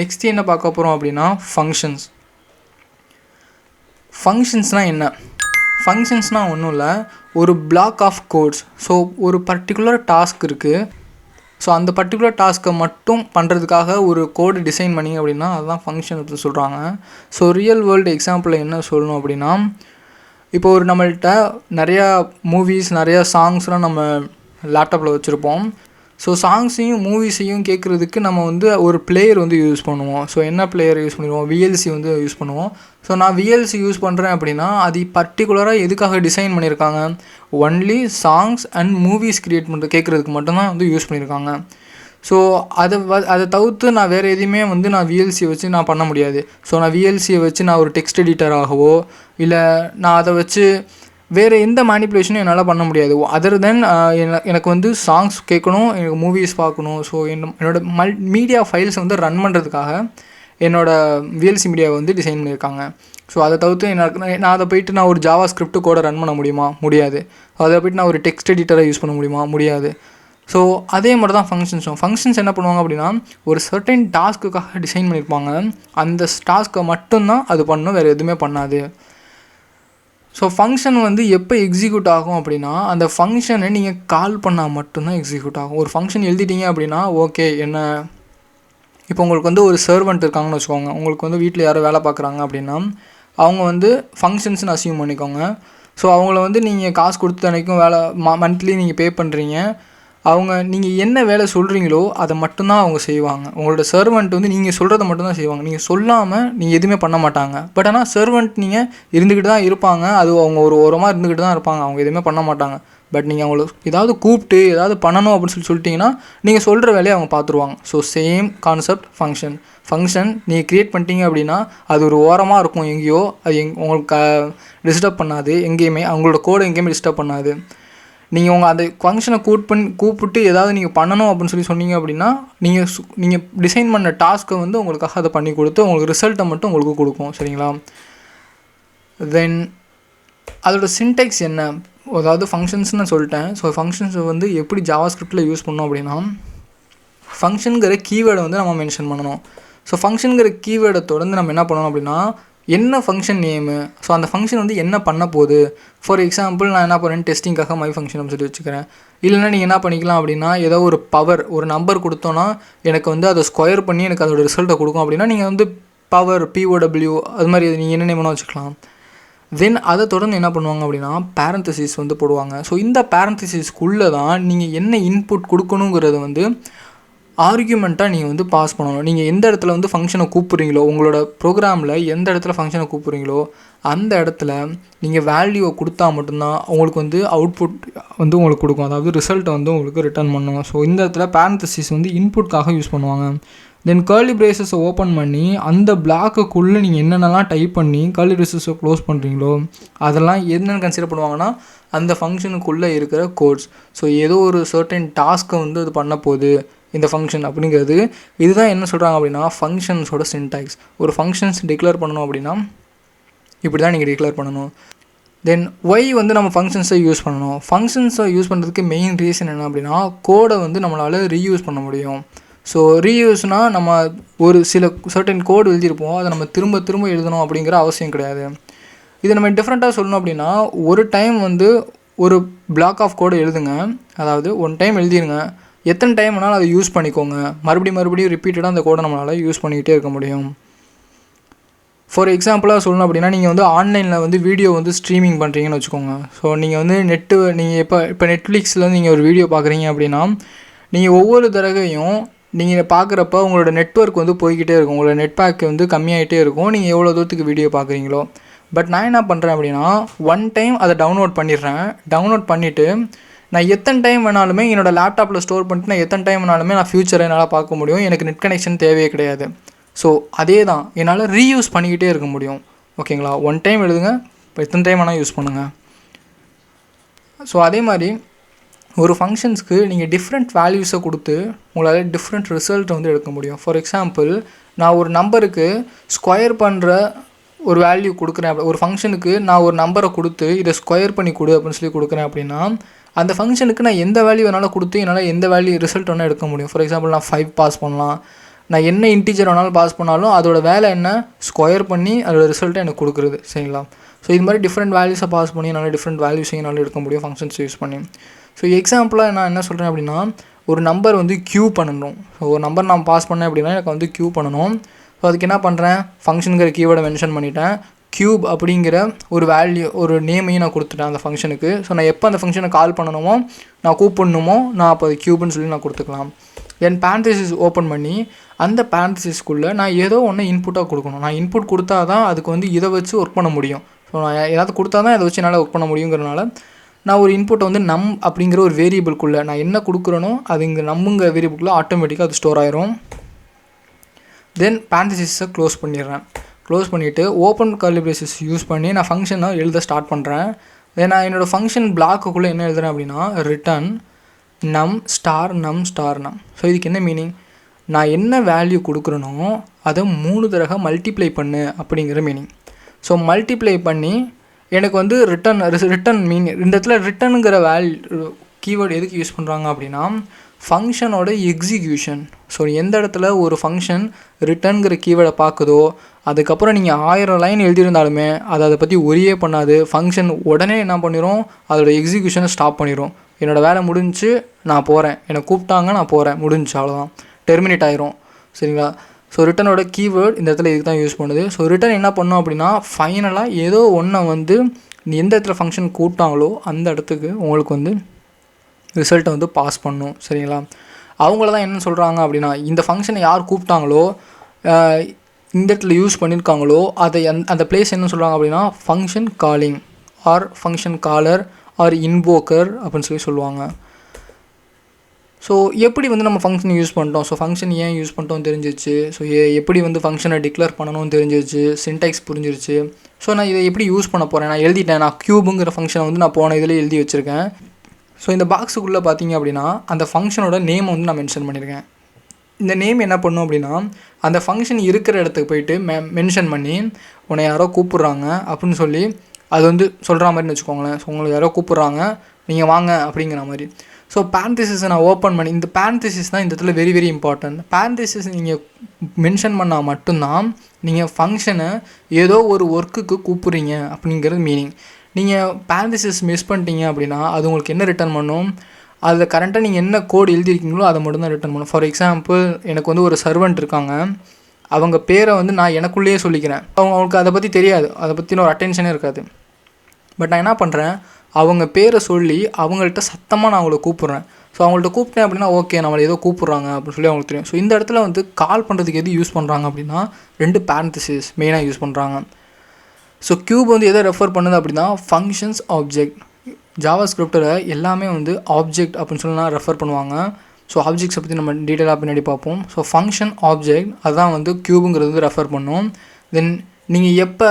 Next என்ன பார்க்க போகிறோம் அப்படின்னா ஃபங்க்ஷன்ஸ். ஃபங்க்ஷன்ஸ்னால் என்ன? ஃபங்க்ஷன்ஸ்னால் ஒன்றும் இல்லை, ஒரு பிளாக் ஆஃப் கோட்ஸ். ஸோ ஒரு பர்டிகுலர் டாஸ்க் இருக்குது. ஸோ அந்த பர்டிகுலர் டாஸ்க்கை மட்டும் பண்ணுறதுக்காக ஒரு கோடு டிசைன் பண்ணிங்க அப்படின்னா அதுதான் ஃபங்க்ஷன் அப்படின்னு சொல்கிறாங்க. ஸோ ரியல் வேர்ல்டு எக்ஸாம்பிளில் என்ன சொல்லணும் அப்படின்னா, இப்போ ஒரு நம்மள்கிட்ட நிறையா மூவிஸ், நிறையா சாங்ஸ்லாம் நம்ம லேப்டாப்பில் வச்சுருப்போம். ஸோ சாங்ஸையும் மூவிஸையும் கேட்குறதுக்கு நம்ம வந்து ஒரு பிளேயர் வந்து யூஸ் பண்ணுவோம். ஸோ என்ன பிளேயர் யூஸ் பண்ணிடுவோம்? விஎல்சி வந்து யூஸ் பண்ணுவோம். ஸோ நான் விஎல்சி யூஸ் பண்ணுறேன் அப்படின்னா அது பர்டிகுலராக எதுக்காக டிசைன் பண்ணியிருக்காங்க? Only songs and movies create பண்ணுறது கேட்குறதுக்கு மட்டும்தான் வந்து யூஸ் பண்ணியிருக்காங்க. ஸோ அதை தவிர்த்து நான் வேறு எதையுமே வந்து நான் விஎல்சியை வச்சு நான் பண்ண முடியாது. ஸோ நான் விஎல்சியை வச்சு நான் ஒரு டெக்ஸ்ட் எடிட்டராகவோ இல்லை நான் அதை வச்சு வேறு எந்த மேனிப்புலேஷனும் என்னால் பண்ண முடியாது. அதர் தென் எனக்கு வந்து சாங்ஸ் கேட்கணும், எனக்கு மூவிஸ் பார்க்கணும். ஸோ என்னோட மீடியா ஃபைல்ஸ் வந்து ரன் பண்ணுறதுக்காக என்னோடய விஎல்சி மீடியாவை வந்து டிசைன் பண்ணியிருக்காங்க. ஸோ அதை தவிர்த்து நான் அதை போய்ட்டு நான் ஒரு ஜாவாஸ்கிரிப்ட் கோடை ரன் பண்ண முடியுமா? முடியாது. அதை போய்ட்டு நான் ஒரு டெக்ஸ்ட் எடிட்டரை யூஸ் பண்ண முடியுமா? முடியாது. ஸோ அதே மாதிரி தான் ஃபங்க்ஷன்ஸும். ஃபங்க்ஷன்ஸ் என்ன பண்ணுவாங்க அப்படின்னா ஒரு சர்டன் டாஸ்க்குக்காக டிசைன் பண்ணியிருப்பாங்க. அந்த டாஸ்க்கை மட்டும்தான் அது பண்ணணும், வேறு எதுவுமே பண்ணாது. ஸோ ஃபங்க்ஷன் வந்து எப்போ எக்ஸிக்யூட் ஆகும் அப்படின்னா அந்த ஃபங்க்ஷனை நீங்கள் கால் பண்ணால் மட்டும்தான் எக்ஸிக்யூட் ஆகும். ஒரு ஃபங்க்ஷன் எழுதிட்டீங்க அப்படின்னா ஓகே, என்ன இப்போ உங்களுக்கு வந்து ஒரு சர்வெண்ட் இருக்காங்கன்னு வச்சுக்கோங்க. உங்களுக்கு வந்து வீட்டில் யாரோ வேலை பார்க்குறாங்க அப்படின்னா அவங்க வந்து ஃபங்க்ஷன்ஸ்னு அசியூம் பண்ணிக்கோங்க. ஸோ அவங்கள வந்து நீங்கள் காசு கொடுத்து அன்றைக்கும் வேலை மந்த்லி நீங்கள் பே பண்ணுறீங்க. அவங்க நீங்கள் என்ன வேலை சொல்கிறீங்களோ அதை மட்டும்தான் அவங்க செய்வாங்க. உங்களோட சர்வெண்ட் வந்து நீங்கள் சொல்கிறத மட்டும்தான் செய்வாங்க. நீங்கள் சொல்லாமல் நீங்கள் எதுவுமே பண்ண மாட்டாங்க. பட் ஆனால் சர்வெண்ட் நீங்கள் இருந்துக்கிட்டு தான் இருப்பாங்க. அது அவங்க ஒரு ஓரமாக இருந்துக்கிட்டு தான் இருப்பாங்க. அவங்க எதுவுமே பண்ண மாட்டாங்க. பட் நீங்கள் அவங்கள ஏதாவது கூப்பிட்டு ஏதாவது பண்ணணும் அப்படின்னு சொல்லிட்டிங்கன்னா நீங்கள் சொல்கிற வேலையை அவங்க பார்த்துருவாங்க. ஸோ சேம் கான்செப்ட் ஃபங்க்ஷன் நீங்கள் க்ரியேட் பண்ணிட்டீங்க அப்படின்னா அது ஒரு ஓரமாக இருக்கும் எங்கேயோ. அது உங்களுக்கு டிஸ்டர்ப் பண்ணாது எங்கேயுமே. அவங்களோட கோடை எங்கேயுமே டிஸ்டர்ப் பண்ணாது. நீங்கள் உங்கள் அந்த ஃபங்க்ஷனை கூப்பிட்டு ஏதாவது நீங்கள் பண்ணணும் அப்படின்னு சொன்னீங்க அப்படின்னா நீங்கள் டிசைன் பண்ண டாஸ்க்கை வந்து உங்களுக்காக அதை பண்ணி கொடுத்து உங்களுக்கு ரிசல்ட்டை மட்டும் உங்களுக்கு கொடுக்கும். சரிங்களா? தென் அதோட சின்டெக்ஸ் என்ன? அதாவது ஃபங்க்ஷன்ஸ்னு சொல்லிட்டேன். ஸோ ஃபங்க்ஷன்ஸை வந்து எப்படி ஜாவாஸ்கிரிப்டில் யூஸ் பண்ணோம் அப்படின்னா ஃபங்க்ஷனுங்கிற கீவேர்டை வந்து நம்ம மென்ஷன் பண்ணணும். ஸோ ஃபங்க்ஷனுங்கிற கீவேர்டை தொடர்ந்து நம்ம என்ன பண்ணணும் அப்படின்னா என்ன ஃபங்க்ஷன் நேமு, ஸோ அந்த ஃபங்க்ஷன் வந்து என்ன பண்ண போகுது. ஃபார் எக்ஸாம்பிள் நான் என்ன பண்ணுறேன், டெஸ்டிங்காக மை ஃபங்க்ஷன் அப்படின்னு சொல்லி வச்சுக்கிறேன். இல்லைன்னா நீங்கள் என்ன பண்ணிக்கலாம் அப்படின்னா ஏதோ ஒரு ஒரு நம்பர் கொடுத்தோன்னா எனக்கு வந்து அதை ஸ்கொயர் பண்ணி எனக்கு அதோட ரிசல்ட்டை கொடுக்கும் அப்படின்னா நீங்கள் வந்து பவர் POW அது மாதிரி நீங்கள் என்ன நேம்னா வச்சுக்கலாம். தென் அதை தொடர்ந்து என்ன பண்ணுவாங்க அப்படின்னா பேரந்தசிஸ் வந்து போடுவாங்க. ஸோ இந்த பேரந்தசிஸ்க்குள்ளே தான் நீங்கள் என்ன இன்புட் கொடுக்கணுங்கிறத வந்து ஆர்கியூமெண்ட்டாக நீங்கள் வந்து பாஸ் பண்ணணும். நீங்கள் எந்த இடத்துல வந்து ஃபங்க்ஷனை கூப்பிட்றீங்களோ, உங்களோட ப்ரோக்ராமில் எந்த இடத்துல ஃபங்க்ஷனை கூப்பிட்றீங்களோ அந்த இடத்துல நீங்கள் வேல்யூவை கொடுத்தா மட்டும்தான் உங்களுக்கு வந்து அவுட்புட் வந்து உங்களுக்கு கொடுக்கும். அதாவது ரிசல்ட்டை வந்து உங்களுக்கு ரிட்டர்ன் பண்ணும். ஸோ இந்த இடத்துல பேரந்தசிஸ் வந்து இன்புட்காக யூஸ் பண்ணுவாங்க. தென் கர்லி பிரேசஸை ஓப்பன் பண்ணி அந்த பிளாக்குக்குள்ளே நீங்கள் என்னென்னலாம் டைப் பண்ணி கர்லி பிரேசஸை க்ளோஸ் பண்ணுறீங்களோ அதெல்லாம் என்னென்னு கன்சிடர் பண்ணுவாங்கன்னா அந்த ஃபங்க்ஷனுக்குள்ளே இருக்கிற கோட்ஸ். ஸோ ஏதோ ஒரு சர்டன் டாஸ்க்கை வந்து அது பண்ண போகுது இந்த ஃபங்க்ஷன் அப்படிங்கிறது. இதுதான் என்ன சொல்கிறாங்க அப்படின்னா ஃபங்க்ஷன்ஸோட சின்டாக்ஸ். ஒரு ஃபங்க்ஷன்ஸ் டிக்ளேர் பண்ணணும் அப்படின்னா இப்படி தான் நீங்கள் டிக்ளேர் பண்ணணும். தென் ஒய் வந்து நம்ம ஃபங்க்ஷன்ஸை யூஸ் பண்ணணும். ஃபங்க்ஷன்ஸை யூஸ் பண்ணுறதுக்கு மெயின் ரீசன் என்ன அப்படின்னா கோடை வந்து நம்மளால் ரீயூஸ் பண்ண முடியும். ஸோ ரீயூஸ்னால் நம்ம ஒரு சில சர்டன் கோடு எழுதியிருப்போம், அதை நம்ம திரும்ப திரும்ப எழுதணும் அப்படிங்கிற அவசியம் கிடையாது. இதை நம்ம டிஃப்ரெண்ட்டாக சொல்லணும் அப்படின்னா ஒரு டைம் வந்து ஒரு பிளாக் ஆஃப் கோடை எழுதுங்க. அதாவது ஒன் டைம் எழுதிருங்க, எத்தனை டைம் வேணாலும் அதை யூஸ் பண்ணிக்கோங்க. மறுபடியும் ரிப்பீட்டடாக அந்த கோடை நம்மளால் யூஸ் பண்ணிக்கிட்டே இருக்க முடியும். ஃபார் எக்ஸாம்பிளாக சொல்லணும் அப்படின்னா நீங்கள் வந்து ஆன்லைனில் வந்து வீடியோ வந்து ஸ்ட்ரீமிங் பண்ணுறீங்கன்னு வச்சுக்கோங்க. ஸோ நீங்கள் வந்து நீங்கள் இப்போ நெட்ஃப்ளிக்ஸில் நீங்கள் ஒரு வீடியோ பார்க்குறீங்க அப்படின்னா நீங்கள் ஒவ்வொரு தடவையும் நீங்கள் பார்க்குறப்ப உங்களோட நெட்வொர்க் வந்து போய்கிட்டே இருக்கும், உங்களோட நெட் பேக் வந்து கம்மியாகிட்டே இருக்கும் நீங்கள் எவ்வளோ தூரத்துக்கு வீடியோ பார்க்குறீங்களோ. பட் நான் என்ன பண்ணுறேன் அப்படின்னா ஒன் டைம் அதை டவுன்லோட் பண்ணிடுறேன். டவுன்லோட் பண்ணிவிட்டு நான் எத்தனை டைம் வேணாலுமே என்னோடய லேப்டாப்பில் ஸ்டோர் பண்ணிட்டு நான் எத்தனை டைம் வேணாலுமே நான் ஃப்யூச்சரை என்னால் பார்க்க முடியும். எனக்கு நெட் கனெக்ஷன் தேவையே கிடையாது. ஸோ அதே தான் என்னால் ரீயூஸ் பண்ணிக்கிட்டே இருக்க முடியும். ஓகேங்களா? ஒன் டைம் எழுதுங்க, இப்போ எத்தனை டைம் வேணால் யூஸ் பண்ணுங்கள். ஸோ அதே மாதிரி ஒரு ஃபங்க்ஷன்ஸ்க்கு நீங்கள் டிஃப்ரெண்ட் வேல்யூஸை கொடுத்து உங்களால் டிஃப்ரெண்ட் ரிசல்ட் வந்து எடுக்க முடியும். ஃபார் எக்ஸாம்பிள் நான் ஒரு நம்பருக்கு ஸ்கொயர் பண்ணுற ஒரு வேல்யூ கொடுக்குறேன், ஒரு ஃபங்க்ஷனுக்கு நான் ஒரு நம்பரை கொடுத்து இதை ஸ்கொயர் பண்ணி கொடு அப்படின்னு சொல்லி கொடுக்குறேன் அப்படின்னா அந்த ஃபங்க்ஷனுக்கு நான் எந்த வேல்யூ வேணாலும் கொடுத்து என்னால் எந்த வேல்யூ ரிசல்ட் வேணால் எடுக்க முடியும். ஃபார் எக்ஸாம்பிள் நான் 5 பாஸ் பண்ணலாம், நான் என்ன இன்டீஜர் வேணாலும் பாஸ் பண்ணாலும் அதோட வேலை என்ன, ஸ்கொயர் பண்ணி அதோட ரிசல்ட்டை எனக்கு கொடுக்குறது. சரிங்களா? ஸோ இது மாதிரி டிஃப்ரெண்ட் வேல்யூஸை பாஸ் பண்ணி என்னால் டிஃப்ரெண்ட் வேல்யூஸையும் என்னால் எடுக்க முடியும் ஃபங்க்ஷன்ஸ் யூஸ் பண்ணி. ஸோ எக்ஸாம்பிளாக நான் என்ன சொல்கிறேன் அப்படின்னா ஒரு நம்பர் வந்து க்யூ பண்ணணும். ஸோ ஒரு நம்பர் நான் பாஸ் பண்ணேன் அப்படின்னா எனக்கு வந்து க்யூ பண்ணணும். ஸோ அதுக்கு என்ன பண்ணுறேன், ஃபங்க்ஷனுங்கிற கீவேர்டை மென்ஷன் பண்ணிட்டேன், க்யூப் அப்படிங்கிற ஒரு வேல்யூ ஒரு நேமையும் நான் கொடுத்துட்டேன் அந்த ஃபங்க்ஷனுக்கு. ஸோ நான் எப்போ அந்த ஃபங்க்ஷனை கால் பண்ணணுமோ நான் கூப்பிடணுமோ நான் அப்போ அது க்யூப்னு சொல்லி நான் கொடுத்துக்கலாம். தென் பேரந்திசிஸ் ஓப்பன் பண்ணி அந்த பேரந்திசிஸ்க்குள்ளே நான் ஏதோ ஒன்று இன்புட்டாக கொடுக்கணும். நான் இன்புட் கொடுத்தா தான் அதுக்கு வந்து இதை வச்சு ஒர்க் பண்ண முடியும். ஸோ நான் ஏதாவது கொடுத்தா தான் இதை வச்சு என்னால் ஒர்க் பண்ண முடியுங்கிறனால நான் ஒரு இன்புட்டை வந்து நம் அப்படிங்கிற ஒரு வேரியபிள்குள்ளே நான் என்ன கொடுக்குறேனோ அது இங்கே நம்முங்கிற வேரியபிள்குள்ளே ஆட்டோமேட்டிக்காக அது ஸ்டோர் ஆயிரும். தென் பேரந்திசிஸை க்ளோஸ் பண்ணிடுறேன். க்ளோஸ் பண்ணிவிட்டு ஓப்பன் கர்லி பிரேசஸ் யூஸ் பண்ணி நான் ஃபங்க்ஷனை எழுத ஸ்டார்ட் பண்ணுறேன். தென் நான் என்னோடய ஃபங்க்ஷன் பிளாக்குள்ளே என்ன எழுதுறேன் அப்படின்னா ரிட்டன் நம் ஸ்டார் நம் ஸ்டார் நம். ஸோ இதுக்கு என்ன மீனிங், நான் என்ன வேல்யூ கொடுக்குறேனோ அதை 3 தடவை மல்டிப்ளை பண்ணு அப்படிங்கிற மீனிங். ஸோ மல்டிப்ளை பண்ணி எனக்கு வந்து ரிட்டன் மீனிங் இந்த இடத்துல ரிட்டனுங்கிற கீவேர்டு எதுக்கு யூஸ் பண்ணுறாங்க அப்படின்னா ஃபங்க்ஷனோட எக்ஸிக்யூஷன். ஸோ எந்த இடத்துல ஒரு ஃபங்க்ஷன் ரிட்டன்கிற கீவேர்டை பார்க்குதோ அதுக்கப்புறம் நீங்கள் 1000 லைன் எழுதியிருந்தாலுமே அதை பற்றி ஒரே பண்ணாது. ஃபங்க்ஷன் உடனே என்ன பண்ணிடும், அதோட எக்ஸிக்யூஷனை ஸ்டாப் பண்ணிடும். என்னோடய வேலை முடிஞ்சு நான் போகிறேன், என்னை கூப்பிட்டாங்க நான் போகிறேன், முடிஞ்சு அவ்வளோதான், டெர்மினேட் ஆயிரும். சரிங்களா? ஸோ ரிட்டனோட கீவேர்ட் இந்த இடத்துல இதுக்கு தான் யூஸ் பண்ணுது. ஸோ ரிட்டன் என்ன பண்ணோம் அப்படின்னா ஃபைனலாக ஏதோ ஒன்றை வந்து எந்த இடத்துல ஃபங்க்ஷன் கூப்பிட்டாங்களோ அந்த இடத்துக்கு உங்களுக்கு வந்து ரிசல்ட்டை வந்து பாஸ் பண்ணும். சரிங்களா? அவங்கள தான் என்ன சொல்கிறாங்க அப்படின்னா இந்த ஃபங்க்ஷனை யார் கூப்பிட்டாங்களோ இந்த இடத்துல யூஸ் பண்ணியிருக்காங்களோ அதை அந்த பிளேஸ் என்ன சொல்கிறாங்க அப்படின்னா function calling or function caller or invoker அப்படின்னு சொல்லுவாங்க. ஸோ எப்படி வந்து நம்ம ஃபங்க்ஷன் யூஸ் பண்ணிட்டோம், ஸோ ஃபங்க்ஷன் ஏன் யூஸ் பண்ணிட்டோம் தெரிஞ்சிச்சு, ஸோ எப்படி வந்து ஃபங்க்ஷனை டிக்ளேர் பண்ணணும்னு தெரிஞ்சிச்சு, சின்டாக்ஸ் புரிஞ்சிருச்சு. ஸோ நான் இதை எப்படி யூஸ் பண்ண போகிறேன், நான் எழுதிட்டேன், நான் க்யூபுங்கிற ஃபங்க்ஷனை வந்து நான் போன இதில் எழுதி வச்சுருக்கேன். ஸோ இந்த பாக்ஸுக்குள்ளே பார்த்தீங்க அப்படின்னா அந்த ஃபங்க்ஷனோட நேம் வந்து நான் மென்ஷன் பண்ணியிருக்கேன். இந்த நேம் என்ன பண்ணும் அப்படின்னா அந்த ஃபங்க்ஷன் இருக்கிற இடத்துக்கு போயிட்டு மென்ஷன் பண்ணி உன்னை யாரோ கூப்பிட்றாங்க அப்படின்னு சொல்லி அது வந்து சொல்கிற மாதிரின்னு வச்சுக்கோங்களேன். ஸோ உங்களுக்கு யாரோ கூப்பிட்றாங்க நீங்கள் வாங்க அப்படிங்கிற மாதிரி. ஸோ பேரந்திசிஸை நான் ஓப்பன் பண்ணி இந்த பேரந்திசிஸ் தான் இந்த இடத்துல வெரி வெரி இம்பார்ட்டன்ட். பேரந்திசிஸ் நீங்கள் மென்ஷன் பண்ணால் மட்டும்தான் நீங்கள் ஃபங்க்ஷனை ஏதோ ஒரு ஒர்க்குக்கு கூப்பிட்றீங்க அப்படிங்கிறது மீனிங். நீங்கள் பேரந்திசிஸ் மிஸ் பண்ணிட்டீங்க அப்படின்னா அது உங்களுக்கு என்ன ரிட்டர்ன் பண்ணும், அதில் கரண்ட்டாக நீங்கள் என்ன கோட் எழுதியிருக்கீங்களோ அதை மட்டும்தான் ரிட்டர்ன் பண்ணும். ஃபார் எக்ஸாம்பிள் எனக்கு வந்து ஒரு சர்வெண்ட் இருக்காங்க, அவங்க பேரை வந்து நான் எனக்குள்ளேயே சொல்லிக்கிறேன், அவங்களுக்கு அதை பற்றி தெரியாது, அதை பற்றின ஒரு அட்டென்ஷனே இருக்காது. பட் நான் என்ன பண்ணுறேன், அவங்க பேரை சொல்லி அவங்கள்ட்ட சத்தமாக நான் அவங்கள கூப்பிட்றேன். ஸோ அவங்கள்ட்ட கூப்பிட்டேன் அப்படின்னா ஓகே நம்மளை ஏதோ கூப்பிட்றாங்க அப்படின்னு சொல்லி அவங்களுக்கு தெரியும். ஸோ இந்த இடத்துல வந்து கால் பண்ணுறதுக்கு எது யூஸ் பண்ணுறாங்க அப்படின்னா 2 பேரந்திசிஸ் மெயினாக யூஸ் பண்ணுறாங்க. ஸோ க்யூப் வந்து எதை ரெஃபர் பண்ணுது அப்படின்னா ஃபங்க்ஷன்ஸ் ஆப்ஜெக்ட். ஜாவாஸ்கிரிப்டில் எல்லாமே வந்து ஆப்ஜெக்ட் அப்படின்னு சொல்லி நான் ரெஃபர் பண்ணுவாங்க. ஸோ ஆப்ஜெக்ட்ஸை பற்றி நம்ம டீட்டெயிலாக பின்னாடி பார்ப்போம். ஸோ ஃபங்க்ஷன் ஆப்ஜெக்ட் அதுதான் வந்து க்யூபுங்கிறது வந்து ரெஃபர் பண்ணும். தென் நீங்கள் எப்போ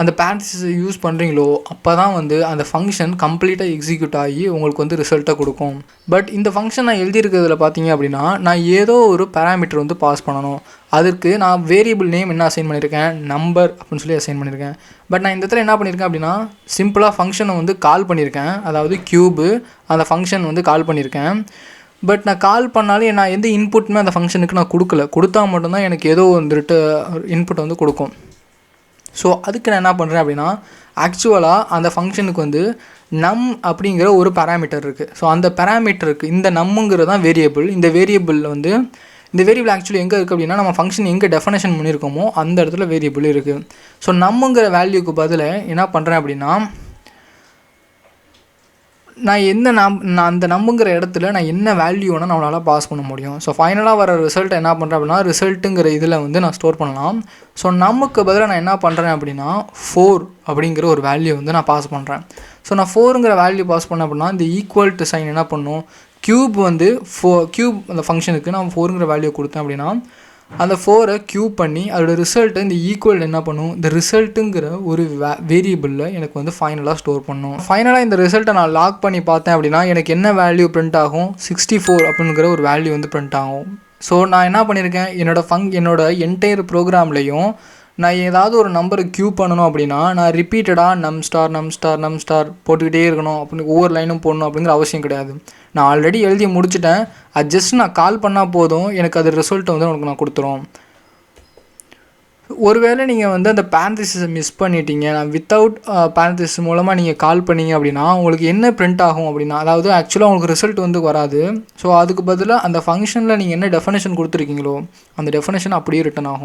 அந்த பேரந்திசிஸை யூஸ் பண்ணுறீங்களோ அப்போ தான் வந்து அந்த ஃபங்க்ஷன் கம்ப்ளீட்டாக எக்ஸிக்யூட் ஆகி உங்களுக்கு வந்து ரிசல்ட்டை கொடுக்கும். பட் இந்த ஃபங்க்ஷன் நான் எழுதியிருக்கிறதுல பார்த்தீங்க அப்படின்னா நான் ஏதோ ஒரு பேராமீட்டர் வந்து பாஸ் பண்ணணும். அதற்கு நான் வேரியபிள் நேம் என்ன அசைன் பண்ணியிருக்கேன், நம்பர் அப்படின்னு சொல்லி அசைன் பண்ணியிருக்கேன். பட் நான் இந்த இடத்துல என்ன பண்ணியிருக்கேன் அப்படின்னா சிம்பிளாக ஃபங்க்ஷனை வந்து கால் பண்ணியிருக்கேன், அதாவது க்யூபு அந்த ஃபங்க்ஷன் வந்து கால் பண்ணியிருக்கேன். பட் நான் கால் பண்ணாலும் நான் எந்த இன்புட்டுமே அந்த ஃபங்க்ஷனுக்கு நான் கொடுத்தா மட்டும்தான் எனக்கு ஏதோ வந்துட்டு இன்புட் வந்து கொடுக்கும். ஸோ அதுக்கு நான் என்ன பண்ணுறேன் அப்படின்னா ஆக்சுவலாக அந்த ஃபங்க்ஷனுக்கு வந்து நம் அப்படிங்கிற ஒரு பேராமீட்டர் இருக்குது. ஸோ அந்த பேராமீட்டருக்கு இந்த நம்முங்கிறது தான் வேரியபிள். இந்த வேரியபிள் ஆக்சுவலி எங்கே இருக்குது அப்படின்னா நம்ம ஃபங்க்ஷன் எங்கே டெஃபனேஷன் பண்ணியிருக்கோமோ அந்த இடத்துல வேரியபிள் இருக்குது. ஸோ நம்முங்கிற வேல்யூக்கு பதில் என்ன பண்ணுறேன் அப்படின்னா நான் அந்த நம்புங்கிற இடத்துல நான் என்ன வேல்யூ வேணால் நம்மளால் பாஸ் பண்ண முடியும். ஸோ ஃபைனலாக வர ரிசல்ட் என்ன பண்ணுறேன் அப்படின்னா ரிசல்ட்டுங்கிற இதில் வந்து நான் ஸ்டோர் பண்ணலாம். ஸோ நமக்கு பதிலாக நான் என்ன பண்ணுறேன் அப்படின்னா 4 அப்படிங்கிற ஒரு வேல்யூ வந்து நான் பாஸ் பண்ணுறேன். ஸோ நான் 4ங்கிற வேல்யூ பாஸ் பண்ணேன் அப்படின்னா இந்த ஈக்குவல் டு சைன் என்ன பண்ணும், க்யூப் வந்து க்யூப் அந்த ஃபங்க்ஷனுக்கு நான் 4ங்கிற வேல்யூ கொடுத்தேன் அப்படின்னா அந்த 4ஐ க்யூப் பண்ணி அதோட ரிசல்ட்டை இந்த ஈக்குவல் என்ன பண்ணும், இந்த ரிசல்ட்டுங்கிற ஒரு வேரியபிளில் எனக்கு வந்து ஃபைனலாக ஸ்டோர் பண்ணும். ஃபைனலாக இந்த ரிசல்ட்டை நான் லாக் பண்ணி பார்த்தேன் அப்படின்னா எனக்கு என்ன வேல்யூ பிரிண்ட் ஆகும், 64 அப்படிங்கிற ஒரு வேல்யூ வந்து பிரிண்ட் ஆகும். ஸோ நான் என்ன பண்ணியிருக்கேன், என்னோட என்டையர் ப்ரோக்ராம்லேயும் நான் ஏதாவது ஒரு நம்பரை க்யூ பண்ணணும் அப்படின்னா நான் ரிப்பீட்டடாக நம் ஸ்டார் போட்டுக்கிட்டே இருக்கணும் அப்படின்னு ஒவ்வொரு லைனும் போடணும் அப்படிங்கிற அவசியம் கிடையாது. நான் ஆல்ரெடி எழுதி முடிச்சுட்டேன். அது ஜஸ்ட் நான் கால் பண்ணால் போதும், எனக்கு அது ரிசல்ட்டை வந்து உனக்கு நான் கொடுத்துரும். ஒருவேளை நீங்கள் வந்து அந்த பேரந்திசிஸை மிஸ் பண்ணிட்டீங்க, நான் வித்தவுட் பேரந்திசிஸ் மூலமாக நீங்கள் கால் பண்ணீங்க அப்படின்னா உங்களுக்கு என்ன பிரிண்ட் ஆகும் அப்படின்னா, அதாவது ஆக்சுவலாக உங்களுக்கு ரிசல்ட் வந்து வராது. ஸோ அதுக்கு பதிலாக அந்த ஃபங்க்ஷனில் நீங்கள் என்ன டெஃபனேஷன் கொடுத்துருக்கீங்களோ அந்த டெஃபனேஷன் அப்படியே ரிட்டன் ஆகும்.